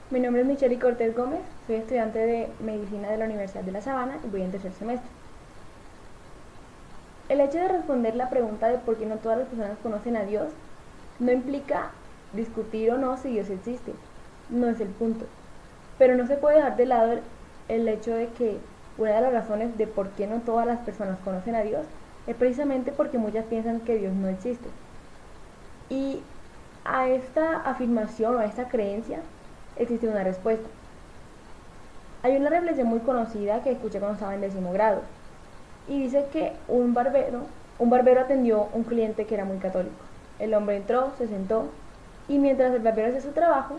Mi nombre es Michelle Cortés Gómez, soy estudiante de Medicina de la Universidad de La Sabana y voy en tercer semestre. El hecho de responder la pregunta de por qué no todas las personas conocen a Dios no implica discutir o no si Dios existe, no es el punto. Pero no se puede dejar de lado el hecho de que una de las razones de por qué no todas las personas conocen a Dios es precisamente porque muchas piensan que Dios no existe. Y a esta afirmación o a esta creencia existe una respuesta. Hay una reflexión muy conocida que escuché cuando estaba en décimo grado y dice que un barbero atendió a un cliente que era muy católico. El hombre entró, se sentó y mientras el barbero hacía su trabajo,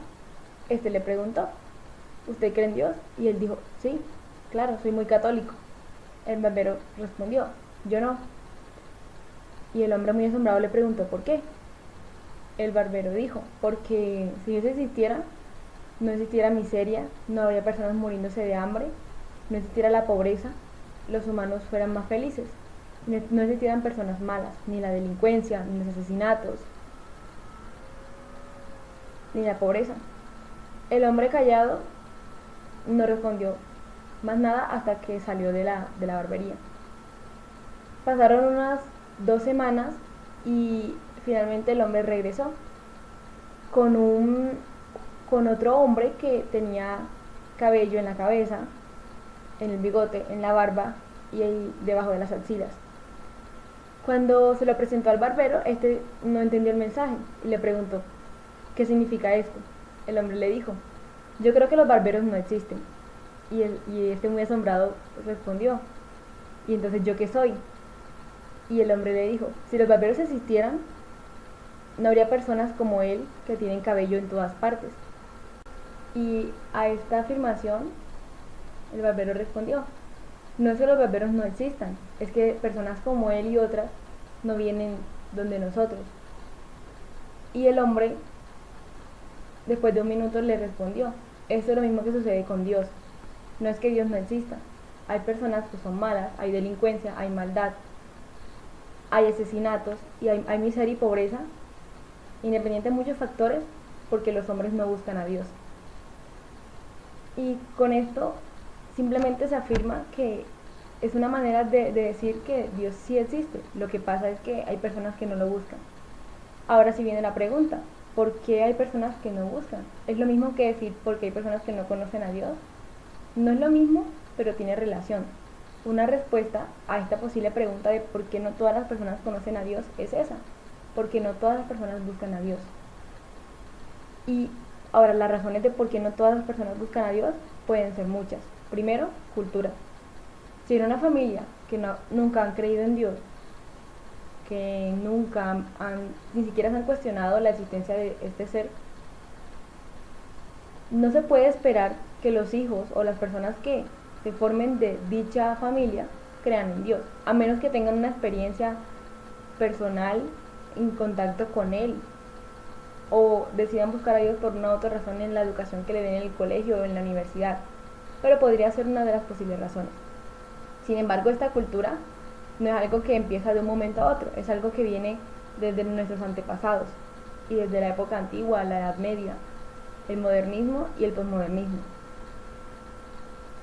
este le preguntó, ¿usted cree en Dios? Y él dijo, sí, claro, soy muy católico. El barbero respondió, yo no. Y el hombre muy asombrado le preguntó, ¿por qué? El barbero dijo, porque si Dios existiera, no existiera miseria, no habría personas muriéndose de hambre, no existiera la pobreza, los humanos fueran más felices, no existieran personas malas, ni la delincuencia, ni los asesinatos, ni la pobreza. El hombre callado no respondió más nada hasta que salió de la barbería. Pasaron unas 2 semanas y finalmente el hombre regresó con con otro hombre que tenía cabello en la cabeza, en el bigote, en la barba y ahí debajo de las axilas. Cuando se lo presentó al barbero, este no entendió el mensaje y le preguntó, ¿qué significa esto? El hombre le dijo, yo creo que los barberos no existen. Y este muy asombrado respondió, ¿y entonces yo qué soy? Y el hombre le dijo, si los barberos existieran, no habría personas como él que tienen cabello en todas partes. Y a esta afirmación el barbero respondió, no es que los barberos no existan, es que personas como él y otras no vienen donde nosotros. Y el hombre, después de un minuto, le respondió, esto es lo mismo que sucede con Dios. No es que Dios no exista. Hay personas que son malas, hay delincuencia, hay maldad, hay asesinatos y hay miseria y pobreza, independiente de muchos factores, porque los hombres no buscan a Dios. Y con esto simplemente se afirma que es una manera de decir que Dios sí existe. Lo que pasa es que hay personas que no lo buscan. Ahora sí viene la pregunta, ¿por qué hay personas que no buscan? Es lo mismo que decir por qué hay personas que no conocen a Dios. No es lo mismo, pero tiene relación. Una respuesta a esta posible pregunta de por qué no todas las personas conocen a Dios es esa, porque no todas las personas buscan a Dios. Y ahora las razones de por qué no todas las personas buscan a Dios pueden ser muchas. Primero, cultura. Si en una familia que nunca han creído en Dios, que nunca ni siquiera se han cuestionado la existencia de este ser, no se puede esperar que los hijos o las personas que se formen de dicha familia crean en Dios, a menos que tengan una experiencia personal en contacto con Él o decidan buscar a Dios por una u otra razón en la educación que le den en el colegio o en la universidad, pero podría ser una de las posibles razones. Sin embargo, esta cultura no es algo que empieza de un momento a otro, es algo que viene desde nuestros antepasados y desde la época antigua, la Edad Media, el modernismo y el posmodernismo.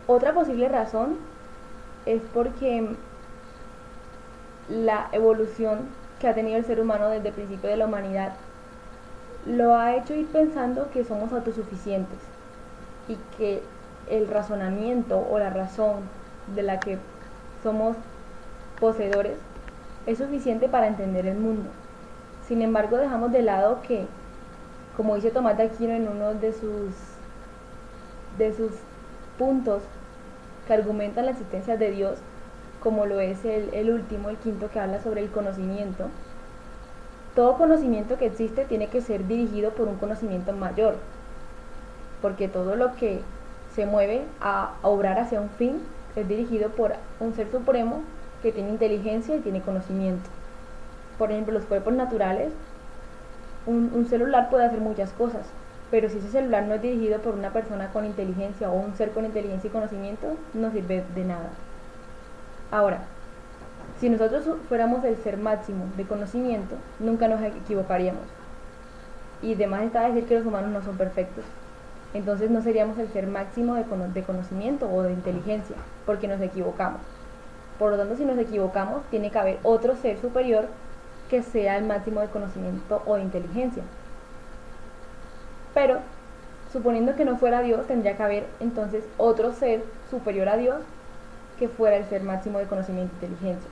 Otra posible razón es porque la evolución que ha tenido el ser humano desde el principio de la humanidad lo ha hecho ir pensando que somos autosuficientes y que el razonamiento o la razón de la que somos poseedores es suficiente para entender el mundo. Sin embargo, dejamos de lado que, como dice Tomás de Aquino en uno de sus puntos que argumentan la existencia de Dios, como lo es el último, el quinto, que habla sobre el conocimiento, todo conocimiento que existe tiene que ser dirigido por un conocimiento mayor, porque todo lo que se mueve a obrar hacia un fin es dirigido por un ser supremo que tiene inteligencia y tiene conocimiento. Por ejemplo, los cuerpos naturales, un celular puede hacer muchas cosas, pero si ese celular no es dirigido por una persona con inteligencia o un ser con inteligencia y conocimiento, no sirve de nada. Ahora, si nosotros fuéramos el ser máximo de conocimiento, nunca nos equivocaríamos. Y además está decir que los humanos no son perfectos. entonces no seríamos el ser máximo de conocimiento o de inteligencia, porque nos equivocamos. Por lo tanto, si nos equivocamos, tiene que haber otro ser superior que sea el máximo de conocimiento o de inteligencia. Pero, suponiendo que no fuera Dios, tendría que haber entonces otro ser superior a Dios que fuera el ser máximo de conocimiento e inteligencia.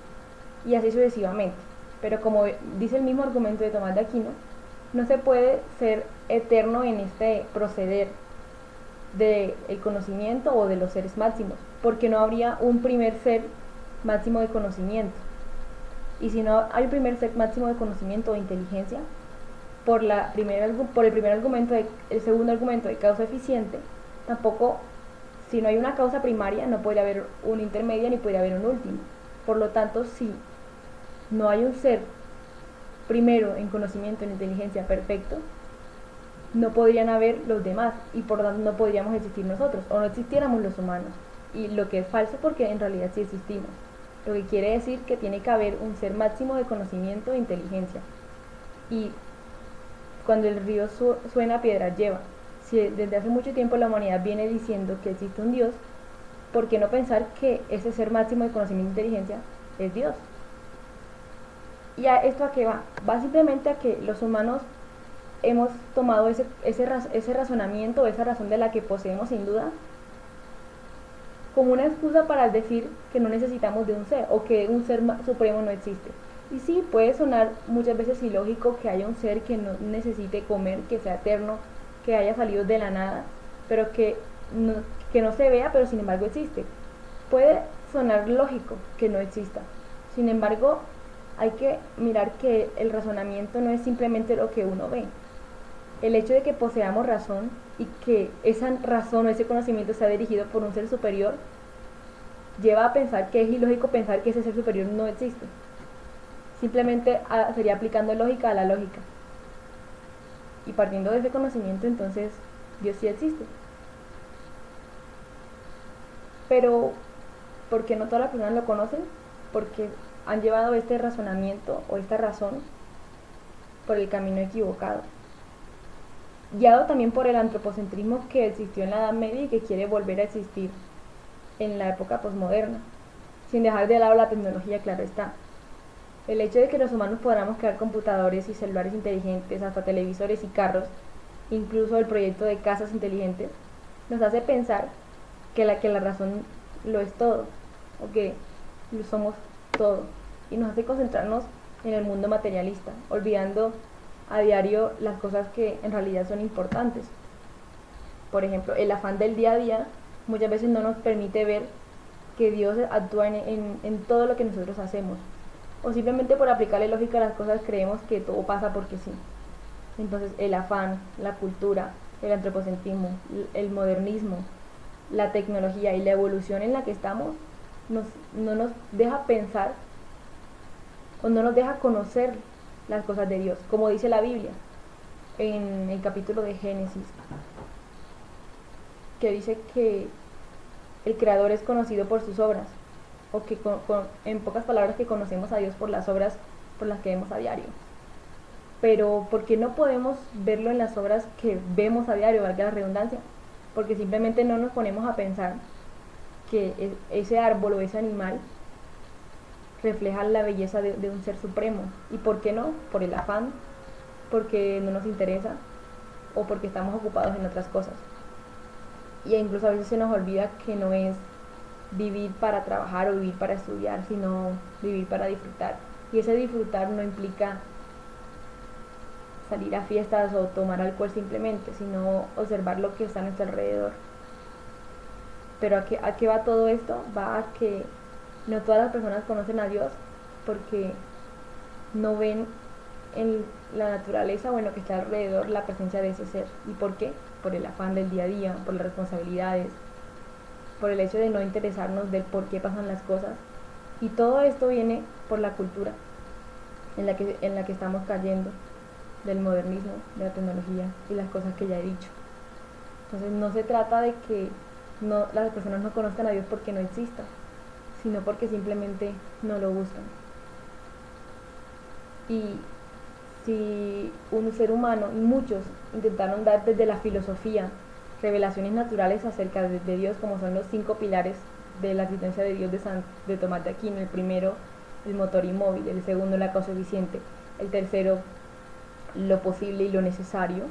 Y así sucesivamente. Pero como dice el mismo argumento de Tomás de Aquino, no se puede ser eterno en este proceder del conocimiento o de los seres máximos, porque no habría un primer ser máximo de conocimiento. Y si no hay un primer ser máximo de conocimiento o inteligencia, por el primer argumento, el segundo argumento de causa eficiente, tampoco, si no hay una causa primaria, no podría haber una intermedia ni podría haber un último. Por lo tanto, si no hay un ser primero en conocimiento, en inteligencia perfecto, no podrían haber los demás y por lo tanto no podríamos existir nosotros o no existiéramos los humanos. Y lo que es falso porque en realidad sí existimos. Lo que quiere decir que tiene que haber un ser máximo de conocimiento e inteligencia. Y cuando el río suena, piedras lleva. Si desde hace mucho tiempo la humanidad viene diciendo que existe un Dios, ¿por qué no pensar que ese ser máximo de conocimiento e inteligencia es Dios? ¿Y a esto a qué va? Va simplemente a que los humanos hemos tomado ese razonamiento, esa razón de la que poseemos sin duda, como una excusa para decir que no necesitamos de un ser o que un ser supremo no existe. Y sí, puede sonar muchas veces ilógico que haya un ser que no necesite comer, que sea eterno, que haya salido de la nada, pero que no se vea, pero sin embargo existe. Puede sonar lógico que no exista. Sin embargo, hay que mirar que el razonamiento no es simplemente lo que uno ve. El hecho de que poseamos razón y que esa razón o ese conocimiento sea dirigido por un ser superior lleva a pensar que es ilógico pensar que ese ser superior no existe. Simplemente sería aplicando lógica a la lógica. Y partiendo de ese conocimiento, entonces Dios sí existe. Pero, ¿por qué no todas las personas lo conocen? Porque han llevado este razonamiento o esta razón por el camino equivocado. Guiado también por el antropocentrismo que existió en la Edad Media y que quiere volver a existir en la época posmoderna, sin dejar de lado la tecnología, claro está. El hecho de que los humanos podamos crear computadores y celulares inteligentes, hasta televisores y carros, incluso el proyecto de casas inteligentes, nos hace pensar que la razón lo es todo, o que lo somos todo, y nos hace concentrarnos en el mundo materialista, olvidando a diario las cosas que en realidad son importantes. Por ejemplo, el afán del día a día muchas veces no nos permite ver que Dios actúa en todo lo que nosotros hacemos, o simplemente por aplicarle lógica a las cosas creemos que todo pasa porque sí. Entonces el afán, la cultura, el antropocentrismo, el modernismo, la tecnología y la evolución en la que estamos no nos deja pensar o no nos deja conocer las cosas de Dios, como dice la Biblia en el capítulo de Génesis, que dice que el Creador es conocido por sus obras, o que en pocas palabras que conocemos a Dios por las obras por las que vemos a diario. Pero ¿por qué no podemos verlo en las obras que vemos a diario, valga la redundancia? Porque simplemente no nos ponemos a pensar que ese árbol o ese animal refleja la belleza de un ser supremo. ¿Y por qué no? Por el afán, porque no nos interesa o porque estamos ocupados en otras cosas. Y incluso a veces se nos olvida que no es vivir para trabajar o vivir para estudiar, sino vivir para disfrutar. Y ese disfrutar no implica salir a fiestas o tomar alcohol simplemente, sino observar lo que está a nuestro alrededor. Pero ¿a qué va todo esto? Va a que no todas las personas conocen a Dios porque no ven en la naturaleza o en lo que está alrededor la presencia de ese ser. ¿Y por qué? Por el afán del día a día, por las responsabilidades, por el hecho de no interesarnos del por qué pasan las cosas. Y todo esto viene por la cultura en la que estamos cayendo, del modernismo, de la tecnología y las cosas que ya he dicho. Entonces no se trata de que las personas no conozcan a Dios porque no exista, sino porque simplemente no lo buscan. Y si un ser humano, y muchos, intentaron dar desde la filosofía revelaciones naturales acerca de Dios, como son los 5 pilares de la existencia de Dios de Tomás de Aquino. El primero, el motor inmóvil; el segundo, la causa eficiente; el tercero, lo posible y lo necesario;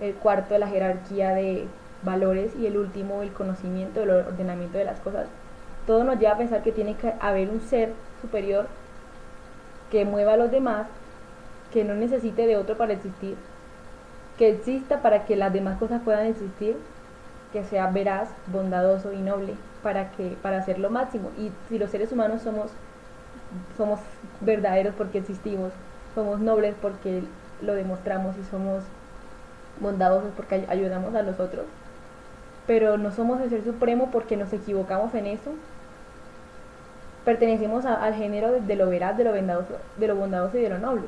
el cuarto, la jerarquía de valores; y el último, el conocimiento, el ordenamiento de las cosas. Todo nos lleva a pensar que tiene que haber un ser superior que mueva a los demás, que no necesite de otro para existir, que exista para que las demás cosas puedan existir, que sea veraz, bondadoso y noble para hacer lo máximo. Y si los seres humanos somos verdaderos porque existimos, somos nobles porque lo demostramos, y somos bondadosos porque ayudamos a los otros, pero no somos el ser supremo porque nos equivocamos en eso, pertenecemos al género de lo veraz, de lo bondadoso y de lo noble,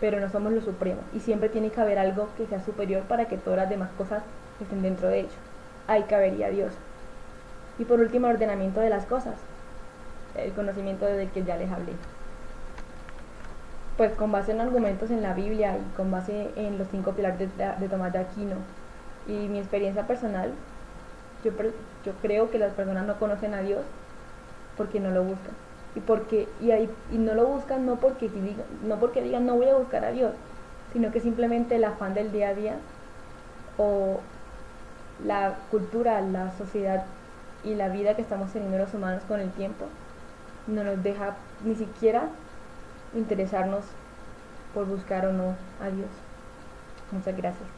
pero no somos lo supremo, y siempre tiene que haber algo que sea superior para que todas las demás cosas estén dentro de ello. Ahí cabería Dios. Y por último, el ordenamiento de las cosas, el conocimiento del que ya les hablé. Pues con base en argumentos en la Biblia y con base en los 5 pilares de Tomás de Aquino y mi experiencia personal, yo creo que las personas no conocen a Dios porque no lo buscan. Y no lo buscan no porque digan no voy a buscar a Dios, sino que simplemente el afán del día a día, o la cultura, la sociedad y la vida que estamos teniendo los humanos con el tiempo no nos deja ni siquiera interesarnos por buscar o no a Dios. Muchas gracias.